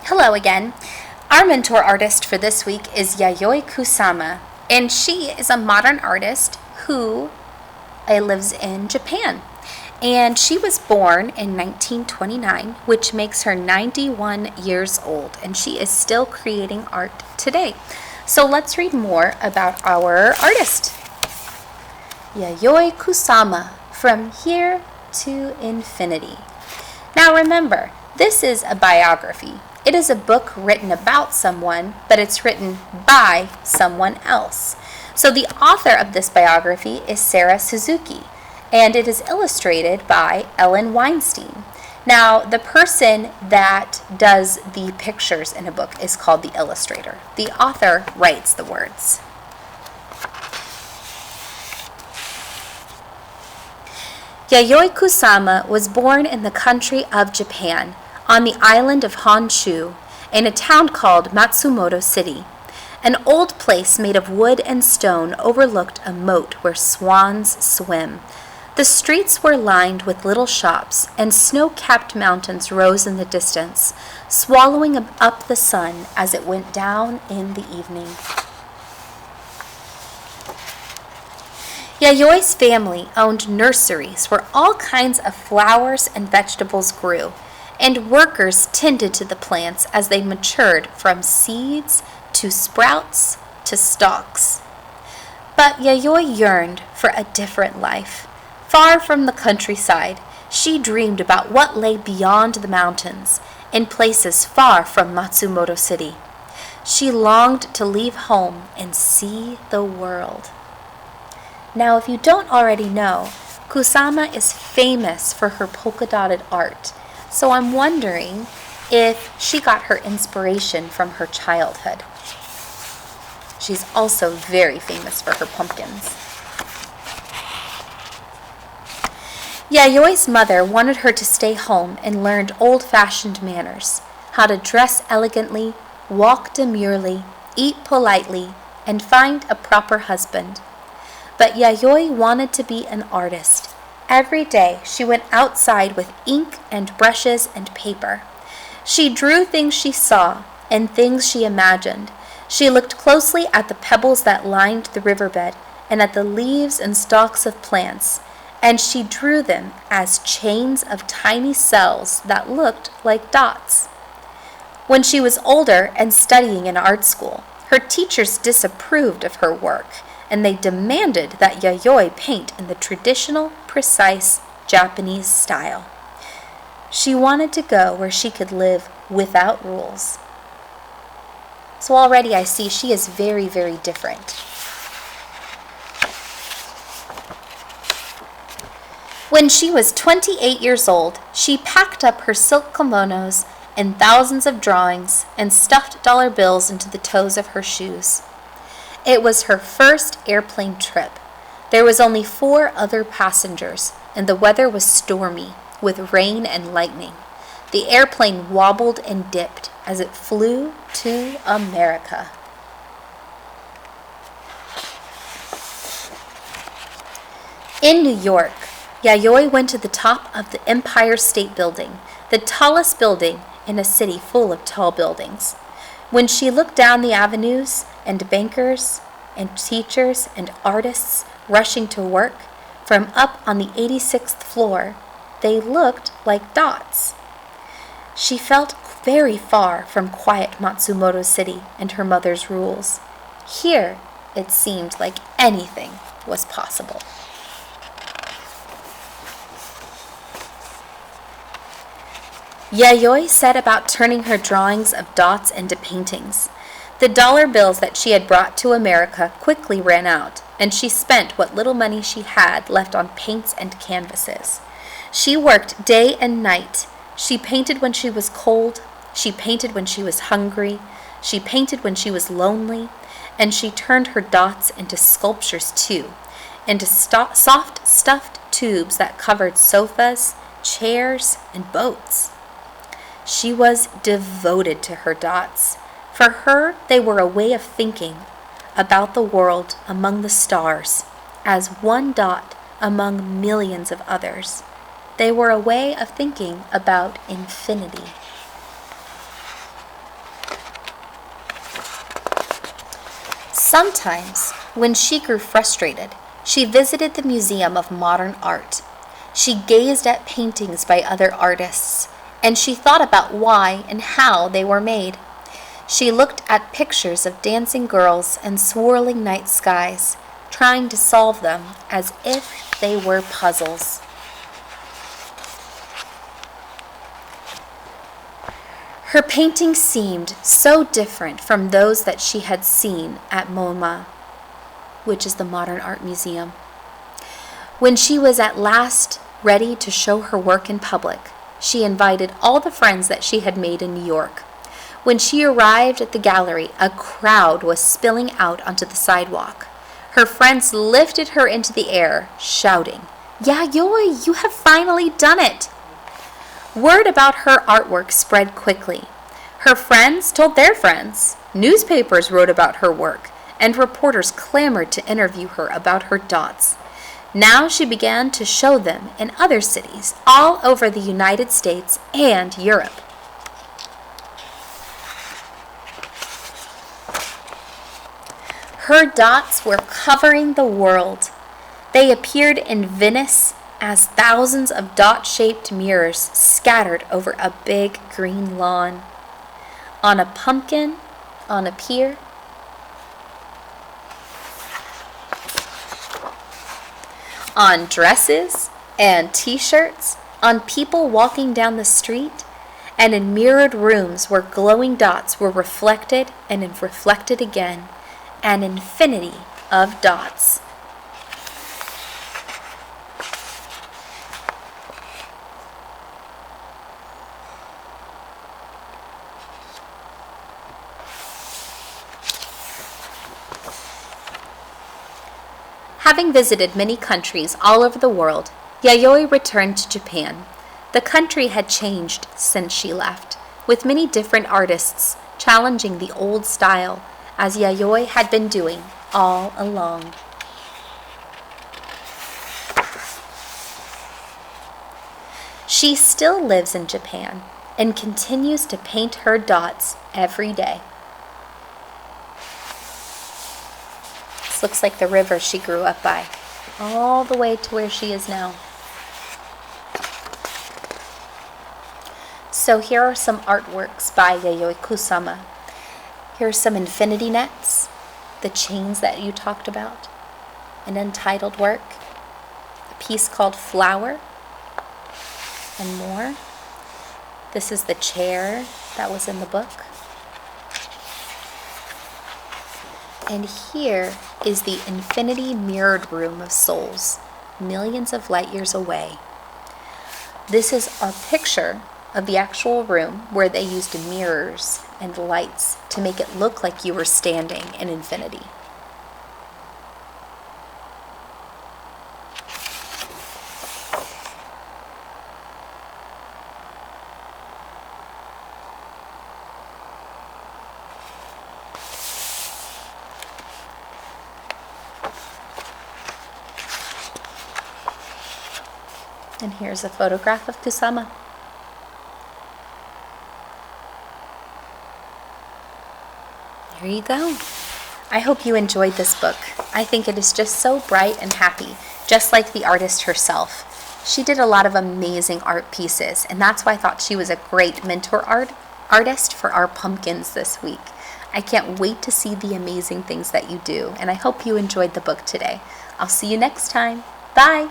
Hello again. Our mentor artist for this week is Yayoi Kusama, and she is a modern artist who lives in Japan. And she was born in 1929, which makes her 91 years old, and she is still creating art today. So let's read more about our artist. Yayoi Kusama, From Here to Infinity. Now remember, this is a biography. It is a book written about someone, but it's written by someone else. So the author of this biography is Sarah Suzuki, and it is illustrated by Ellen Weinstein. Now, the person that does the pictures in a book is called the illustrator. The author writes the words. Yayoi Kusama was born in the country of Japan, on the island of Honshu, in a town called Matsumoto City. An old place made of wood and stone overlooked a moat where swans swim. The streets were lined with little shops, and snow-capped mountains rose in the distance, swallowing up the sun as it went down in the evening. Yayoi's family owned nurseries where all kinds of flowers and vegetables grew, and workers tended to the plants as they matured from seeds to sprouts to stalks. But Yayoi yearned for a different life. Far from the countryside, she dreamed about what lay beyond the mountains, in places far from Matsumoto City. She longed to leave home and see the world. Now, if you don't already know, Kusama is famous for her polka-dotted art. So I'm wondering if she got her inspiration from her childhood. She's also very famous for her pumpkins. Yayoi's mother wanted her to stay home and learn old-fashioned manners, how to dress elegantly, walk demurely, eat politely, and find a proper husband. But Yayoi wanted to be an artist. Every day she went outside with ink and brushes and paper. She drew things she saw and things she imagined. She looked closely at the pebbles that lined the riverbed and at the leaves and stalks of plants, and she drew them as chains of tiny cells that looked like dots. When she was older and studying in art school, her teachers disapproved of her work, and they demanded that Yayoi paint in the traditional, precise Japanese style. She wanted to go where she could live without rules. So already I see she is very, very different. When she was 28 years old, she packed up her silk kimonos and thousands of drawings and stuffed dollar bills into the toes of her shoes. It was her first airplane trip. There was only 4 other passengers, and the weather was stormy, with rain and lightning. The airplane wobbled and dipped as it flew to America. In New York, Yayoi went to the top of the Empire State Building, the tallest building in a city full of tall buildings. When she looked down the avenues, and bankers and teachers and artists rushing to work from up on the 86th floor, they looked like dots. She felt very far from quiet Matsumoto City and her mother's rules. Here, it seemed like anything was possible. Yayoi set about turning her drawings of dots into paintings. The dollar bills that she had brought to America quickly ran out, and she spent what little money she had left on paints and canvases. She worked day and night. She painted when she was cold, she painted when she was hungry, she painted when she was lonely, and she turned her dots into sculptures too, into soft stuffed tubes that covered sofas, chairs, and boats. She was devoted to her dots. For her, they were a way of thinking about the world among the stars, as one dot among millions of others. They were a way of thinking about infinity. Sometimes, when she grew frustrated, she visited the Museum of Modern Art. She gazed at paintings by other artists, and she thought about why and how they were made. She looked at pictures of dancing girls and swirling night skies, trying to solve them as if they were puzzles. Her paintings seemed so different from those that she had seen at MoMA, which is the Modern Art Museum. When she was at last ready to show her work in public, she invited all the friends that she had made in New York. When she arrived at the gallery, a crowd was spilling out onto the sidewalk. Her friends lifted her into the air, shouting, "Yayoi, you have finally done it!" Word about her artwork spread quickly. Her friends told their friends. Newspapers wrote about her work, and reporters clamored to interview her about her dots. Now she began to show them in other cities all over the United States and Europe. Her dots were covering the world. They appeared in Venice as thousands of dot-shaped mirrors scattered over a big green lawn. On a pumpkin, on a pier, on dresses and t-shirts, on people walking down the street, and in mirrored rooms where glowing dots were reflected and reflected again, an infinity of dots. Having visited many countries all over the world, Yayoi returned to Japan. The country had changed since she left, with many different artists challenging the old style, as Yayoi had been doing all along. She still lives in Japan and continues to paint her dots every day. This looks like the river she grew up by, all the way to where she is now. So here are some artworks by Yayoi Kusama. Here are some infinity nets, the chains that you talked about, an untitled work, a piece called Flower, and more. This is the chair that was in the book. And here is the infinity mirrored room of souls, millions of light years away. This is a picture of the actual room where they used mirrors and lights to make it look like you were standing in infinity. And here's a photograph of Kusama. There you go. I hope you enjoyed this book. I think it is just so bright and happy, just like the artist herself. She did a lot of amazing art pieces, and that's why I thought she was a great mentor artist for our pumpkins this week. I can't wait to see the amazing things that you do, and I hope you enjoyed the book today. I'll see you next time. Bye!